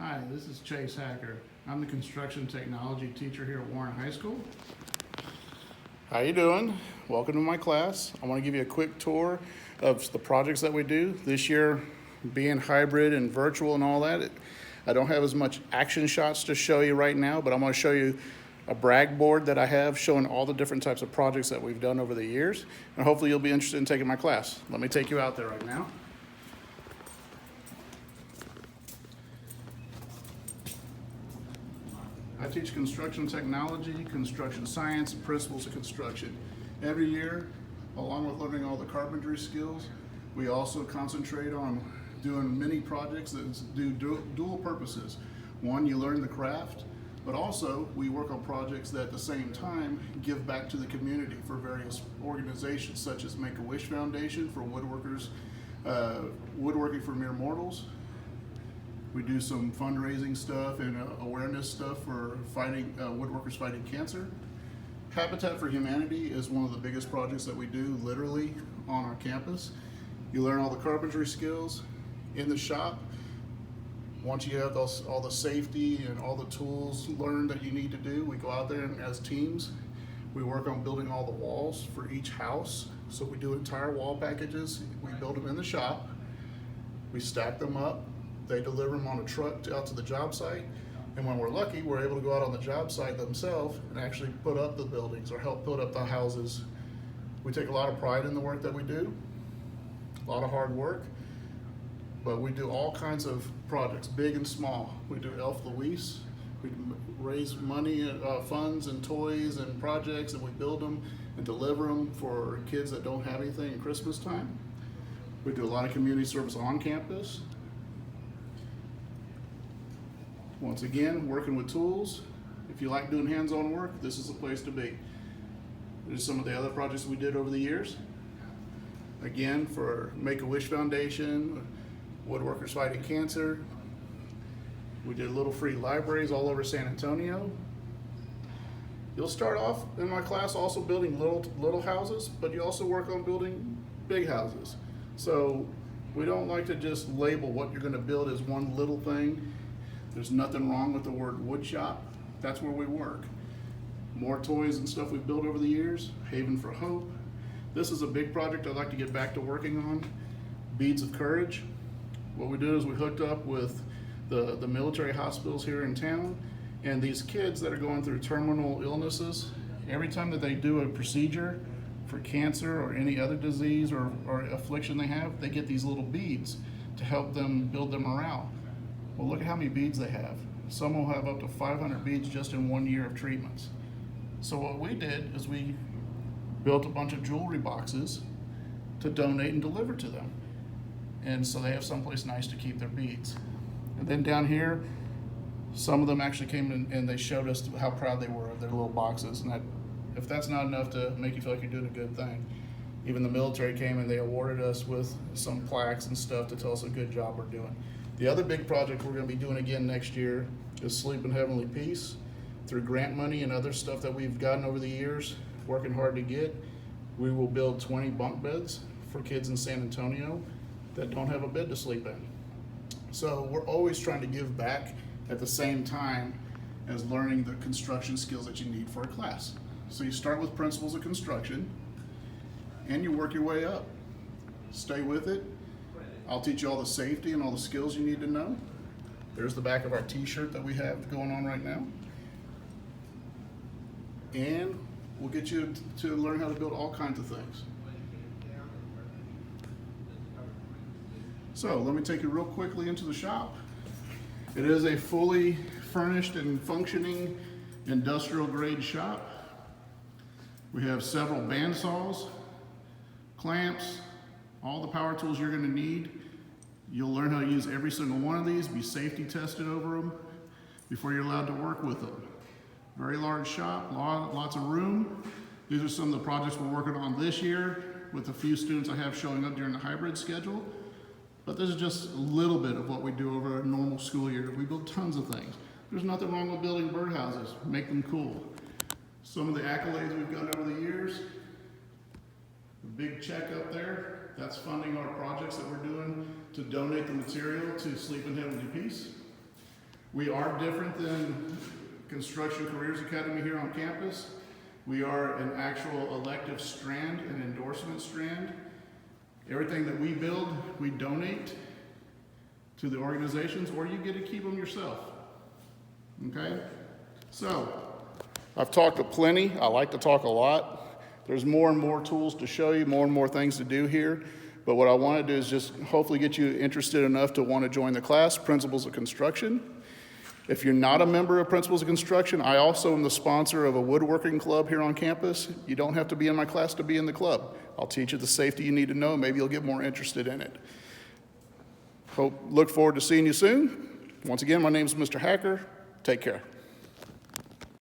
Hi, this is Chase Haecker. I'm the construction technology teacher here at Warren High School. How you doing? Welcome to my class. I want to give you a quick tour of the projects that we do. This year, being hybrid and virtual and all that, I don't have as much action shots to show you right now, but I'm going to show you a brag board that I have showing all the different types of projects that we've done over the years. And hopefully you'll be interested in taking my class. Let me take you out there right now. I teach construction technology, construction science, and principles of construction. Every year, along with learning all the carpentry skills, we also concentrate on doing many projects that do dual purposes. One, you learn the craft, but also we work on projects that at the same time give back to the community for various organizations such as Make-A-Wish Foundation for woodworkers, Woodworking for Mere Mortals. We do some fundraising stuff and awareness stuff for fighting woodworkers fighting cancer. Habitat for Humanity is one of the biggest projects that we do literally on our campus. You learn all the carpentry skills in the shop. Once you have all the safety and all the tools learned that you need to do, we go out there and as teams, we work on building all the walls for each house. So we do entire wall packages. We build them in the shop. We stack them up. They deliver them on a truck out to the job site, and when we're lucky, we're able to go out on the job site themselves and actually put up the buildings or help put up the houses. We take a lot of pride in the work that we do, a lot of hard work, but we do all kinds of projects, big and small. We do Elf Louise, we raise money, funds and toys and projects, and we build them and deliver them for kids that don't have anything at Christmas time. We do a lot of community service on campus. Once again, working with tools. If you like doing hands-on work, this is the place to be. There's some of the other projects we did over the years. Again, for Make-A-Wish Foundation, Woodworkers Fighting Cancer. We did little free libraries all over San Antonio. You'll start off in my class also building little houses, but you also work on building big houses. So we don't like to just label what you're going to build as one little thing. There's nothing wrong with the word wood shop. That's where we work. More toys and stuff we've built over the years. Haven for Hope. This is a big project I'd like to get back to working on. Beads of Courage. What we did is we hooked up with the military hospitals here in town, and these kids that are going through terminal illnesses, every time that they do a procedure for cancer or any other disease or affliction they have, they get these little beads to help them build their morale. Well, look at how many beads they have. Some will have up to 500 beads just in 1 year of treatments. So what we did is we built a bunch of jewelry boxes to donate and deliver to them. And so they have someplace nice to keep their beads. And then down here, some of them actually came in and they showed us how proud they were of their little boxes. And if that's not enough to make you feel like you're doing a good thing, even the military came and they awarded us with some plaques and stuff to tell us a good job we're doing. The other big project we're going to be doing again next year is Sleep in Heavenly Peace. Through grant money and other stuff that we've gotten over the years, working hard to get, we will build 20 bunk beds for kids in San Antonio that don't have a bed to sleep in. So we're always trying to give back at the same time as learning the construction skills that you need for a class. So you start with principles of construction and you work your way up. Stay with it. I'll teach you all the safety and all the skills you need to know. There's the back of our t-shirt that we have going on right now. And we'll get you to learn how to build all kinds of things. So let me take you real quickly into the shop. It is a fully furnished and functioning industrial grade shop. We have several bandsaws, clamps, all the power tools you're going to need. You'll learn how to use every single one of these, be safety tested over them before you're allowed to work with them. Very large shop, lots of room. These are some of the projects we're working on this year with a few students I have showing up during the hybrid schedule. But this is just a little bit of what we do over a normal school year. We build tons of things. There's nothing wrong with building birdhouses. Make them cool. Some of the accolades we've got over the years. The big check up there, that's funding our projects that we're doing to donate the material to Sleep in Heavenly Peace. We are different than Construction Careers Academy here on campus. We are an actual elective strand, an endorsement strand. Everything that we build, we donate to the organizations, or you get to keep them yourself. Okay? So, I've talked plenty. I like to talk a lot. There's more and more tools to show you, more and more things to do here. But what I want to do is just hopefully get you interested enough to want to join the class, Principles of Construction. If you're not a member of Principles of Construction, I also am the sponsor of a woodworking club here on campus. You don't have to be in my class to be in the club. I'll teach you the safety you need to know. Maybe you'll get more interested in it. Look forward to seeing you soon. Once again, my name is Mr. Haecker. Take care.